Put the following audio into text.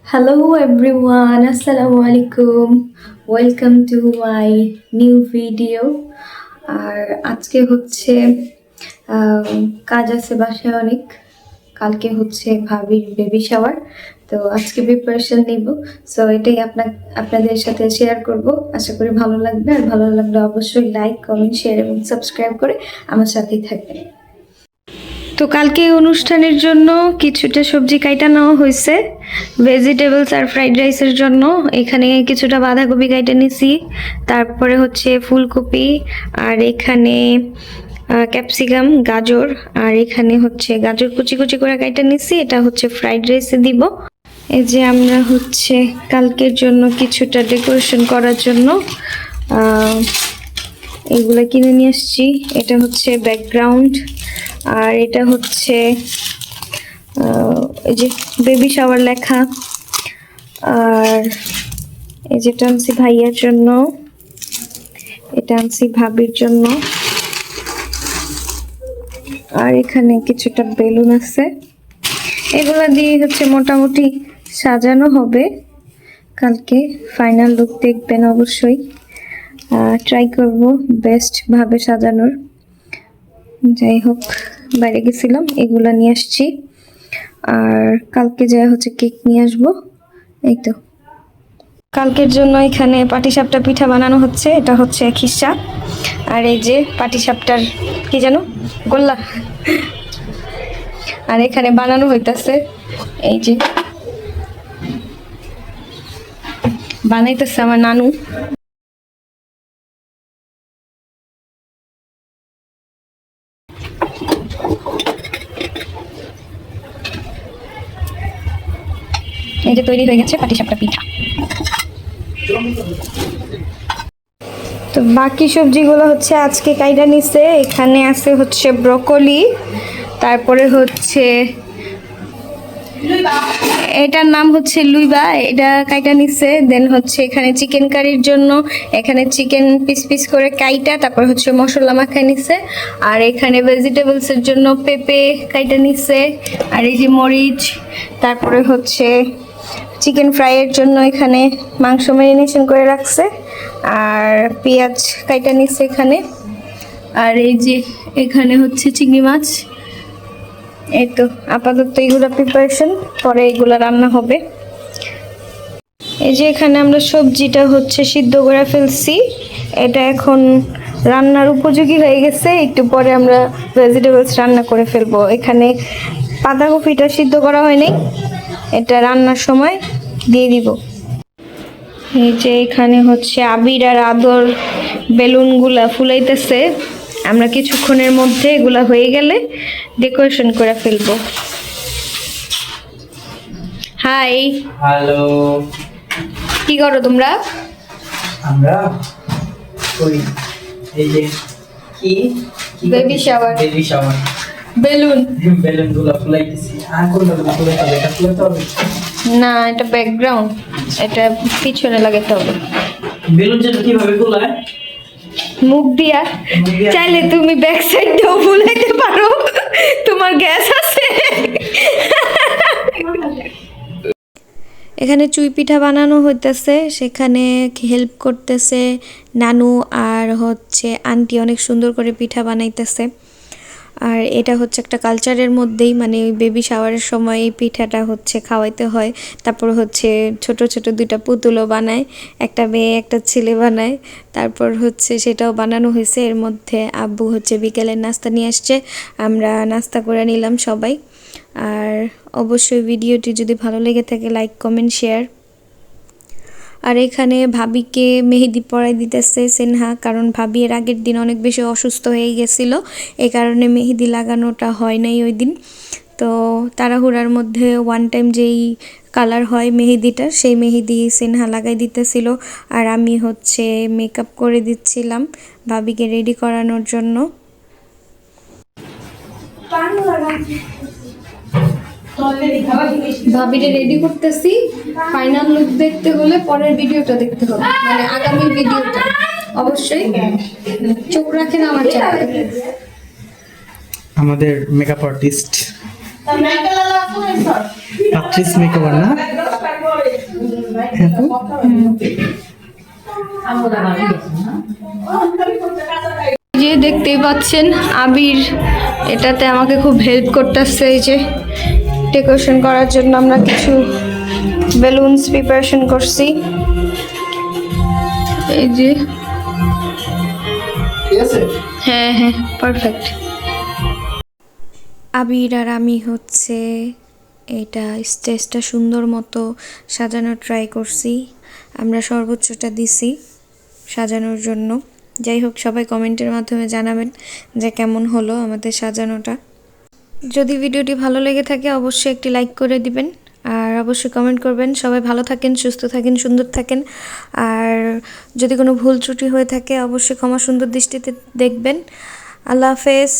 Hello everyone, Assalamu alaikum. Welcome to my new video. আর আজকে হচ্ছে কাজ আছে বাসায় অনেক। কালকে হচ্ছে ভাবির বেবি শাওয়ার, তো আজকে প্রিপারেশন নিব। সো এটাই আপনাদের সাথে শেয়ার করব। আশা করি ভালো লাগবে, আর ভালো লাগলে অবশ্যই লাইক, কমেন্ট, শেয়ার এবং সাবস্ক্রাইব করে আমার সাথেই থাকবেন। তো কালকে অনুষ্ঠানের জন্য কিছুটা সবজি কাইটা নেওয়া হয়েছে ভেজিটেবলস আর ফ্রাইড রাইসের জন্য। এখানে কিছুটা বাঁধাকপি কাইটা নিছি, তারপরে হচ্ছে ফুলকপি, আর এখানে ক্যাপসিকাম, গাজর, আর এখানে হচ্ছে গাজর কুচি কুচি করে কাইটা নিছি। এটা হচ্ছে ফ্রাইড রাইসে দিব। এই যে আমরা হচ্ছে কালকের জন্য কিছুটা ডেকোরেশন করার জন্য এগুলা কিনে নিয়ে আসছি। এটা হচ্ছে ব্যাকগ্রাউন্ড, আর এটা হচ্ছে এই যে বেবি শাওয়ার লেখা, আর এই যেটা আনছি ভাইয়ার জন্য, এটা আনছি ভাবির জন্য, আর এখানে কিছুটা বেলুন আছে। এগুলা দিয়ে হচ্ছে মোটামুটি সাজানো হবে। কালকে ফাইনাল লুক দেখবেন অবশ্যই। ট্রাই করব বেস্ট ভাবে সাজানোর। যাই হোক, বাইরে গেছিলাম, এগুলা নিয়ে আসছি। আর কালকে যাই হচ্ছে কেক নিয়ে আসবো। এই তো কালকের জন্য এখানে পাটিসাপটা পিঠা বানানো হচ্ছে। এটা হচ্ছে খিসা, আর এই যে পাটিসাপটার কি জানো, গোল্লা। আর এখানে বানানো হইতাছে, এই যে বানাইতেছে আমার নানু। এই যে তৈরি হয়ে গেছে পাটিসাপটা পিঠা। তো বাকি সবজিগুলো হচ্ছে আজকে কাইটা নিছে। এখানে আছে হচ্ছে ব্রকলি, তারপরে হচ্ছে এটার নাম হচ্ছে লুইবা, এটা কাইটা নিছে। দেন হচ্ছে এখানে চিকেন কারির জন্য এখানে চিকেন পিস পিস করে কাইটা, তারপর হচ্ছে মশলা মাখায় নিছে। আর এখানে ভেজিটেবলসের জন্য পেঁপে কাইটা নিছে, আর এই যে মরিচ, তারপরে হচ্ছে চিকেন ফ্রাইয়ের জন্য এখানে মাংস ম্যারিনেশন করে রাখছে, আর পেঁয়াজ কাইটা নিচ্ছে এখানে। আর এই যে এখানে হচ্ছে চিংড়ি মাছ। এই তো আপাতত এগুলো প্রিপারেশন, পরে এগুলো রান্না হবে। এই যে এখানে আমরা সবজিটা হচ্ছে সিদ্ধ করে ফেলছি, এটা এখন রান্নার উপযোগী হয়ে গেছে। একটু পরে আমরা ভেজিটেবলস রান্না করে ফেলবো। এখানে বাঁধাকপিটা সিদ্ধ করা হয়নি, এটা রান্নার সময় দিয়ে দিব। এই যে এখানে হচ্ছে আবির আর আদর বেলুনগুলা ফুলাইতেছে। আমরা কিছুক্ষণের মধ্যে এগুলা হয়ে গেলে ডেকোরেশন করে ফেলবো। Hi, hello. কি করো তোমরা? আমরা ওই এই যে কি baby shower, baby shower balloon বেলুনগুলো ফুলাইতেছি। আর কোনটা ফুলাইতে হবে? এটা ফুলাইতে হবে না, এটা ব্যাকগ্রাউন্ড, এটা পিছনে লাগাতে হবে। বেলুন যেটা কিভাবে ফুলায়? মুখ দিয়া। চাইলে তুমি ব্যাক সাইড দিয়েও ফুলাইতে পারো, তোমার গ্যাস আছে। এখানে চুই পিঠা বানানো হইতেছে, সেখানে হেল্প করতেছে নানু, আর হচ্ছে আন্টি অনেক সুন্দর করে পিঠা বানাইতেছে। আর এটা হচ্ছে একটা কালচারের মধ্যেই, মানে ওই বেবি শাওয়ারের সময় এই পিঠাটা হচ্ছে খাওয়াইতে হয়। তারপর হচ্ছে ছোট ছোট দুইটা পুতুলও বানায়, একটা মেয়ে একটা ছেলে বানায়। তারপর হচ্ছে সেটাও বানানো হয়েছে। এর মধ্যে আব্বু হচ্ছে বিকেলের নাস্তা নিয়ে আসছে, আমরা নাস্তা করে নিলাম সবাই। আর অবশ্যই ভিডিওটি যদি ভালো লেগে থাকে লাইক, কমেন্ট, শেয়ার। আর এখানে ভাবিকে মেহেদি পরাই দিতেছে সিনহা, কারণ ভাবি এর আগের দিন অনেক বেশি অসুস্থ হয়ে গেছিল, এই কারণে মেহেদি লাগানোটা হয় নাই ওই দিন। তো তাড়াহুড়ার মধ্যে ওয়ান টাইম যেই কালার হয় মেহেদিটা, সেই মেহেদি সিনহা লাগাই দিতেছিল, আর আমি হচ্ছে মেকআপ করে দিচ্ছিলাম ভাবিকে রেডি করানোর জন্য। ভাবিরে রেডি করতেছি। ফাইনাল লুক দেখতে হলে পরের ভিডিওটা দেখতে হবে, মানে আগামী ভিডিওটা। অবশ্যই চোখ রাখেন আমার চ্যানেলে। আমাদের মেকআপ আর্টিস্ট, আর্টিস্ট মেকওভার না? যে দেখতেই পাচ্ছেন আবির এটাতে আমাকে খুব হেল্প করতেছে। এই যে ডেকোরেশন করার জন্য আমরা কিছু বেলুনস প্রিপারেশন করছি। এই যে ঠিক আছে হ্যাঁ হ্যাঁ পারফেক্ট। আবির আর আমি হচ্ছে এটা স্টেজটা সুন্দর মতো সাজানোর ট্রাই করছি। আমরা সর্বোচ্চটা দিছি সাজানোর জন্য। যাই হোক, সবাই কমেন্টের মাধ্যমে জানাবেন যে কেমন হলো আমাদের সাজানোটা। যদি ভিডিওটি ভালো লেগে থাকে অবশ্যই একটি লাইক করে দিবেন, আর অবশ্যই কমেন্ট করবেন। সবাই ভালো থাকেন, সুস্থ থাকেন, সুন্দর থাকেন। আর যদি কোনো ভুল ত্রুটি হয়ে থাকে অবশ্যই ক্ষমা সুন্দর দৃষ্টিতে দেখবেন। আল্লাহ হাফেজ।